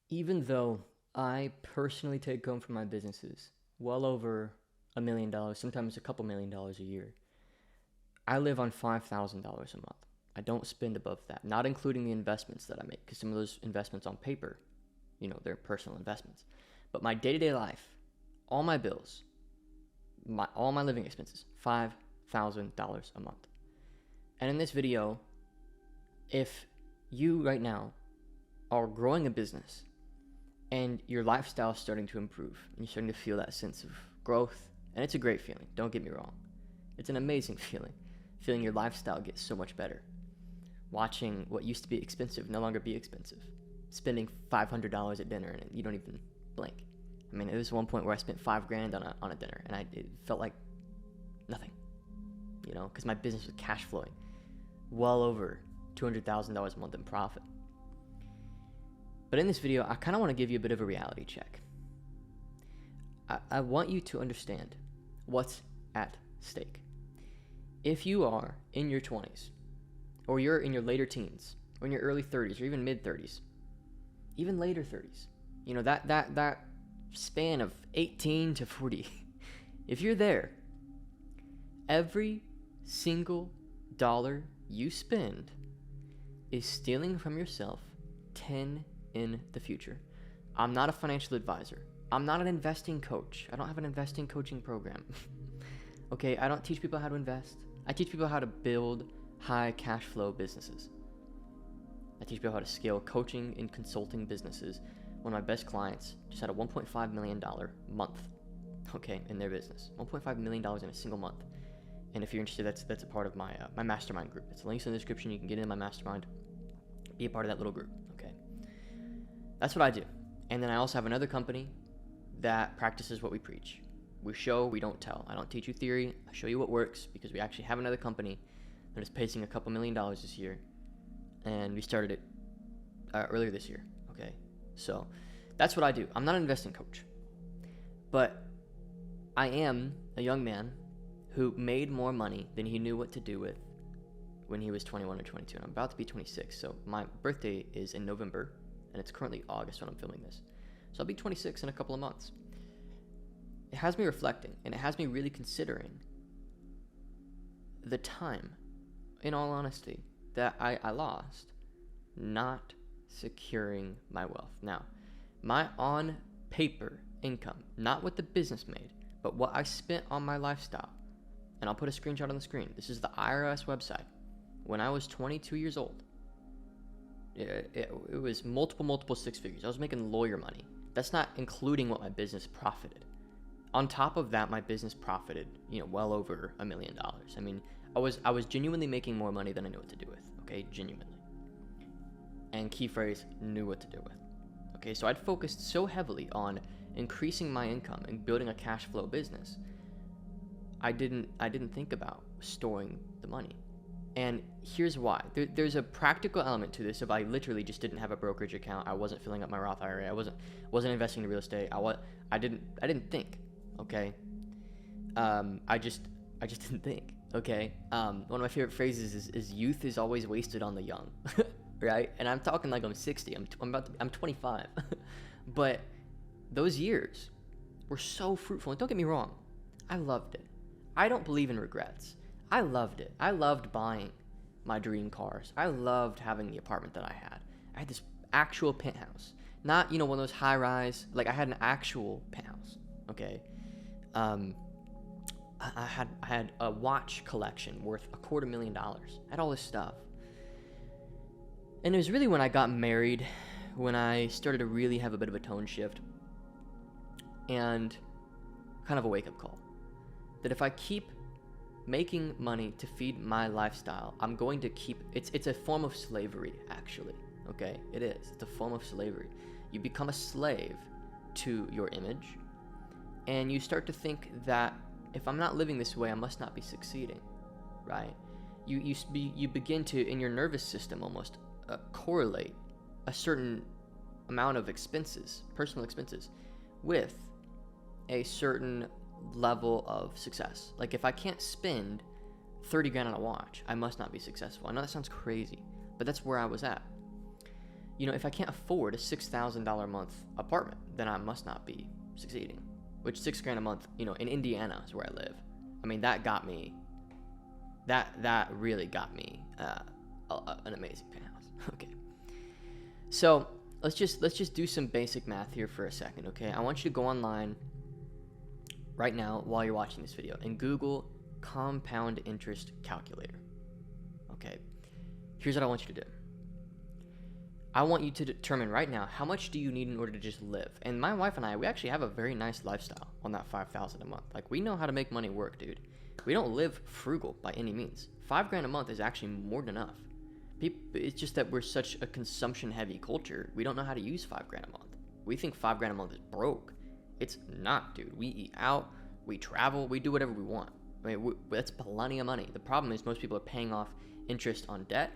Even though I personally take home from my businesses well over $1 million, sometimes a couple $1 million a year, I live on $5,000 a month. I don't spend above that, not including the investments that I make, because some of those investments on paper, they're personal investments. But my day-to-day life, all my bills, all my living expenses, $5,000 a month. And in this video, if you right now are growing a business and your lifestyle is starting to improve and you're starting to feel that sense of growth, and it's a great feeling, don't get me wrong. It's an amazing feeling your lifestyle gets so much better. Watching what used to be expensive no longer be expensive. Spending $500 at dinner and you don't even blink. I mean, it was one point where I spent $5,000 on a dinner and it felt like nothing, because my business was cash flowing well over $200,000 a month in profit. But in this video, I kind of want to give you a bit of a reality check. I want you to understand what's at stake. If you are in your 20s, or you're in your later teens, or in your early 30s, or even mid 30s, even later 30s, that span of 18 to 40, if you're there, every single dollar you spend is stealing from yourself 10 in the future. I'm not a financial advisor. I'm not an investing coach. I don't have an investing coaching program. Okay, I don't teach people how to invest. I teach people how to build high cash flow businesses. I teach people how to scale coaching and consulting businesses. One of my best clients just had a $1.5 million month, in their business. $1.5 million in a single month. And if you're interested, that's a part of my mastermind group. It's links in the description. You can get into my mastermind, be a part of that little group. Okay, that's what I do. And then I also have another company that practices what we preach. We show, we don't tell. I don't teach you theory. I show you what works, because we actually have another company that is pacing a couple $1 million this year, and we started it earlier this year. Okay, so that's what I do. I'm not an investing coach, but I am a young man who made more money than he knew what to do with when he was 21 or 22, and I'm about to be 26. So my birthday is in November, and it's currently August when I'm filming this. So I'll be 26 in a couple of months. It has me reflecting, and it has me really considering the time, in all honesty, that I lost not securing my wealth. Now, my on paper income, not what the business made, but what I spent on my lifestyle, and I'll put a screenshot on the screen. This is the IRS website. When I was 22 years old, it was multiple six figures. I was making lawyer money. That's not including what my business profited. On top of that, my business profited, well over $1 million. I mean, I was genuinely making more money than I knew what to do with. Okay, genuinely. And key phrase, knew what to do with. Okay, so I'd focused so heavily on increasing my income and building a cash flow business. I didn't think about storing the money. And here's why. There's a practical element to this. If I literally just didn't have a brokerage account, I wasn't filling up my Roth IRA, I wasn't investing in real estate. I didn't think. Okay. I just didn't think. Okay. One of my favorite phrases is youth is always wasted on the young, right? And I'm talking like I'm 60. I'm 25, but those years were so fruitful. And don't get me wrong, I loved it. I don't believe in regrets. I loved it. I loved buying my dream cars. I loved having the apartment that I had. I had this actual penthouse, not one of those high rise. Like, I had an actual penthouse. Okay. I had a watch collection worth $250,000. I had all this stuff. And it was really when I got married, when I started to really have a bit of a tone shift and kind of a wake-up call. That if I keep making money to feed my lifestyle, I'm going to keep... It's a form of slavery, actually. Okay? It is. It's a form of slavery. You become a slave to your image, and you start to think that if I'm not living this way, I must not be succeeding, right? You begin to, in your nervous system almost, correlate a certain amount of expenses, personal expenses, with a certain level of success. Like, if I can't spend $30,000 on a watch, I must not be successful. I know that sounds crazy, but that's where I was at. if I can't afford a $6,000 a month apartment, then I must not be succeeding. Which $6,000 a month, in Indiana is where I live. I mean, that got me. That really got me an amazing penthouse. Okay. So let's just do some basic math here for a second, okay? I want you to go online right now while you're watching this video and Google compound interest calculator. Okay. Here's what I want you to do. I want you to determine right now, how much do you need in order to just live? And my wife and I, we actually have a very nice lifestyle on that $5,000 a month. Like, we know how to make money work, dude. We don't live frugal by any means. $5,000 a month is actually more than enough. It's just that we're such a consumption-heavy culture. We don't know how to use $5,000 a month. We think $5,000 a month is broke. It's not, dude. We eat out, we travel, we do whatever we want. I mean, that's plenty of money. The problem is most people are paying off interest on debt,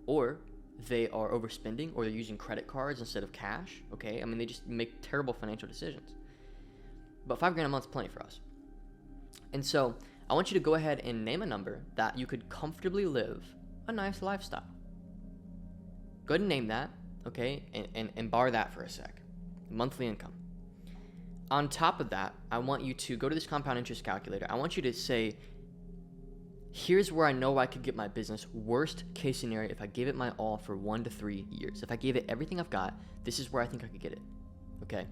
or they are overspending, or they're using credit cards instead of cash. Okay, I mean, they just make terrible financial decisions. But $5,000 a month is plenty for us. And so I want you to go ahead and name a number that you could comfortably live a nice lifestyle. Go ahead and name that, okay, and bar that for a sec. Monthly income. On top of that, I want you to go to this compound interest calculator. I want you to say, here's where I know I could get my business. Worst case scenario, if I gave it my all for 1 to 3 years. If I gave it everything I've got, this is where I think I could get it. Okay.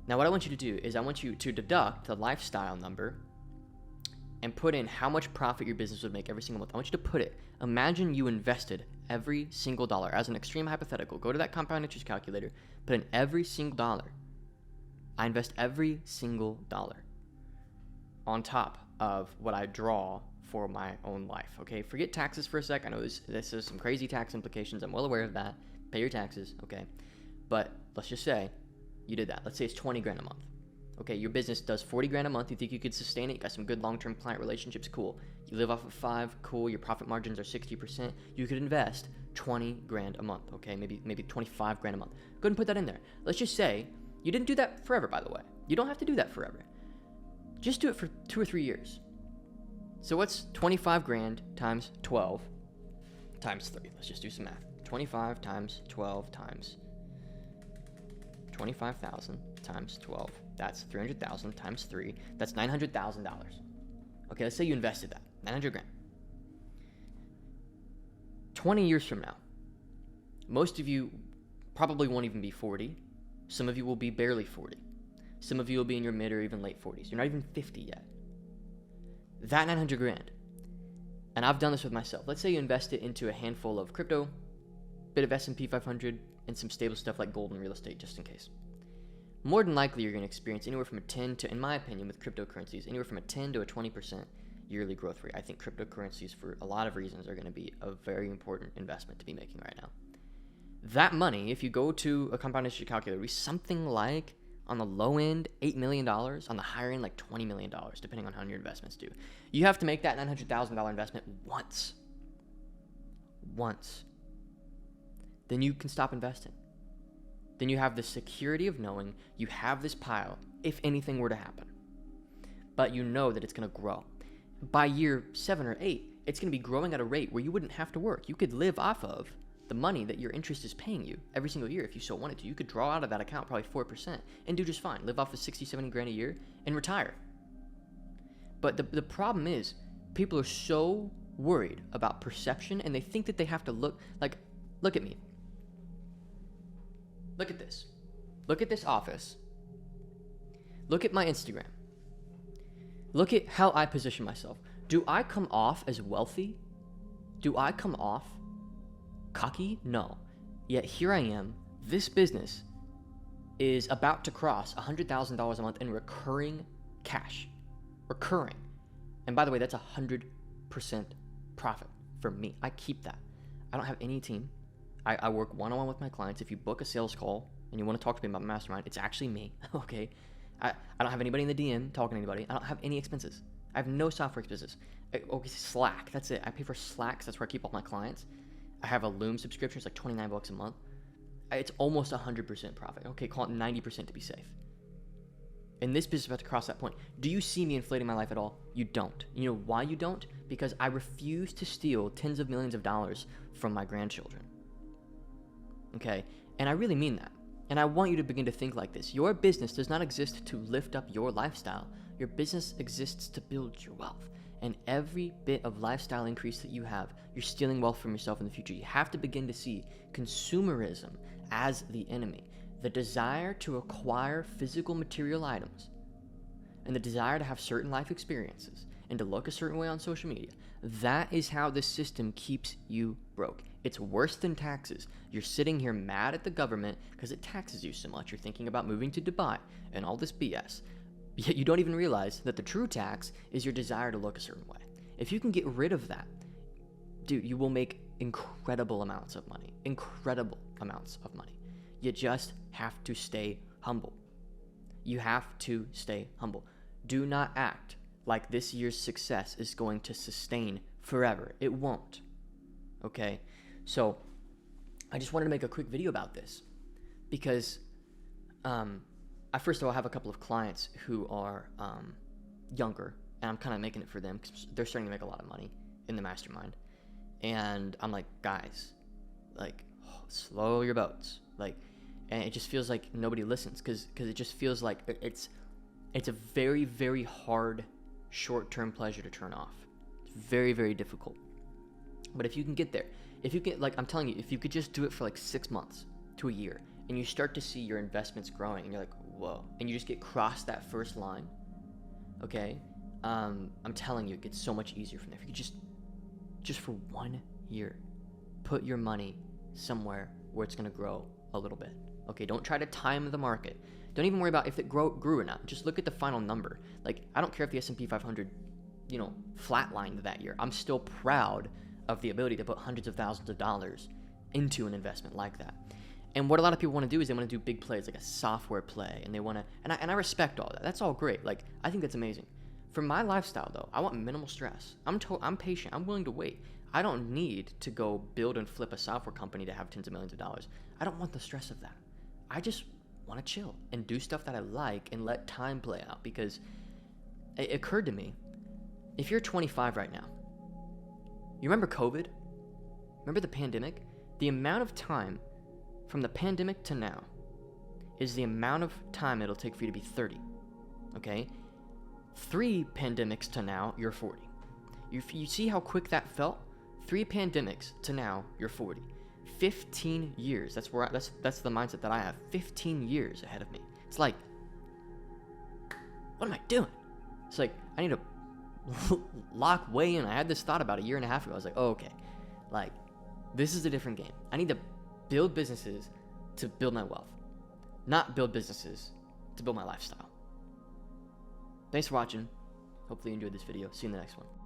Now what I want you to do is I want you to deduct the lifestyle number and put in how much profit your business would make every single month. I want you to put it. Imagine you invested every single dollar. As an extreme hypothetical, go to that compound interest calculator, put in every single dollar. I invest every single dollar on top of what I draw for my own life, okay? Forget taxes for a sec. I know this is some crazy tax implications. I'm well aware of that. Pay your taxes, okay? But let's just say you did that. Let's say it's $20,000 a month. Okay, your business does $40,000 a month. You think you could sustain it? You got some good long-term client relationships? Cool. You live off of 5? Cool. Your profit margins are 60%. You could invest $20,000 a month, okay? Maybe $25,000 a month. Go ahead and put that in there. Let's just say you didn't do that forever, by the way. You don't have to do that forever. Just do it for 2 or 3 years. So what's $25,000 times 12 times 3? Let's just do some math. 25 times 12 times 25,000 times 12. That's 300,000 times 3. That's $900,000. Okay, let's say you invested that. $900,000. 20 years from now, most of you probably won't even be 40. Some of you will be barely 40. Some of you will be in your mid or even late 40s. You're not even 50 yet. That $900,000, and I've done this with myself. Let's say you invest it into a handful of crypto, bit of S&P 500, and some stable stuff like gold and real estate, just in case. More than likely, you're going to experience anywhere from a 10 to, in my opinion, with cryptocurrencies, anywhere from a 10 to a 20% yearly growth rate. I think cryptocurrencies, for a lot of reasons, are going to be a very important investment to be making right now. That money, if you go to a compound interest calculator, will be something like, on the low end, $8 million. On the higher end, like $20 million, depending on how your investments do. You have to make that $900,000 investment once. Then you can stop investing. Then you have the security of knowing you have this pile if anything were to happen. But you know that it's going to grow. By year 7 or 8, it's going to be growing at a rate where you wouldn't have to work. You could live off of the money that your interest is paying you every single year if you so wanted to. You could draw out of that account probably 4% and do just fine. Live off of 60, 70 grand a year and retire. But the problem is people are so worried about perception, and they think that they have to look at me. Look at this. Look at this office. Look at my Instagram. Look at how I position myself. Do I come off as wealthy? Do I come off cocky? No. Yet here I am. This business is about to cross $100,000 a month in recurring cash. Recurring. And by the way, that's 100% profit for me. I keep that. I don't have any team. I work one-on-one with my clients. If you book a sales call and you want to talk to me about my mastermind, it's actually me, okay? I don't have anybody in the DM talking to anybody. I don't have any expenses. I have no software expenses. Slack, that's it. I pay for Slack, 'cause that's where I keep all my clients. I have a Loom subscription. It's like $29 a month. It's almost 100% profit. Okay, call it 90% to be safe. And this business is about to cross that point. Do you see me inflating my life at all? You don't. You know why you don't? Because I refuse to steal tens of millions of dollars from my grandchildren. Okay? And I really mean that. And I want you to begin to think like this. Your business does not exist to lift up your lifestyle. Your business exists to build your wealth. And every bit of lifestyle increase that you have, you're stealing wealth from yourself in the future. You have to begin to see consumerism as the enemy. The desire to acquire physical material items and the desire to have certain life experiences and to look a certain way on social media, that is how the system keeps you broke. It's worse than taxes. You're sitting here mad at the government because it taxes you so much. You're thinking about moving to Dubai and all this BS. Yet you don't even realize that the true tax is your desire to look a certain way. If you can get rid of that, dude, you will make incredible amounts of money. Incredible amounts of money. You just have to stay humble. You have to stay humble. Do not act like this year's success is going to sustain forever. It won't. Okay? So, I just wanted to make a quick video about this because I first of all have a couple of clients who are younger, and I'm kind of making it for them because they're starting to make a lot of money in the mastermind. And I'm like, guys, like, slow your boats. Like, and it just feels like nobody listens because it just feels like it's a very, very hard short-term pleasure to turn off. It's very, very difficult. But if you can get there, if you can, like, I'm telling you, if you could just do it for like 6 months to a year, and you start to see your investments growing, and you're like, whoa, and you just get crossed that first line, okay, I'm telling you, it gets so much easier from there. If you could just for 1 year, put your money somewhere where it's going to grow a little bit. Okay, don't try to time the market. Don't even worry about if it grew or not. Just look at the final number. Like, I don't care if the S&P 500, flatlined that year. I'm still proud of the ability to put hundreds of thousands of dollars into an investment like that. And what a lot of people want to do is they want to do big plays, like a software play, and they want to, and I respect all that. That's all great. Like, I think that's amazing. For my lifestyle, though, I want minimal stress. I'm patient. I'm willing to wait. I don't need to go build and flip a software company to have tens of millions of dollars. I don't want the stress of that. I just want to chill and do stuff that I like and let time play out, because it occurred to me, if you're 25 right now, you remember COVID? Remember the pandemic? The amount of time from the pandemic to now is the amount of time it'll take for you to be 30, okay? 3 pandemics to now, you're 40. You see how quick that felt? 3 pandemics to now, you're 40. 15 years. That's the mindset that I have. 15 years ahead of me. It's like, what am I doing? It's like, I need to lock way in. I had this thought about a year and a half ago. I was like, oh, okay, like, this is a different game. I need to build businesses to build my wealth, not build businesses to build my lifestyle. Thanks for watching. Hopefully you enjoyed this video. See you in the next one.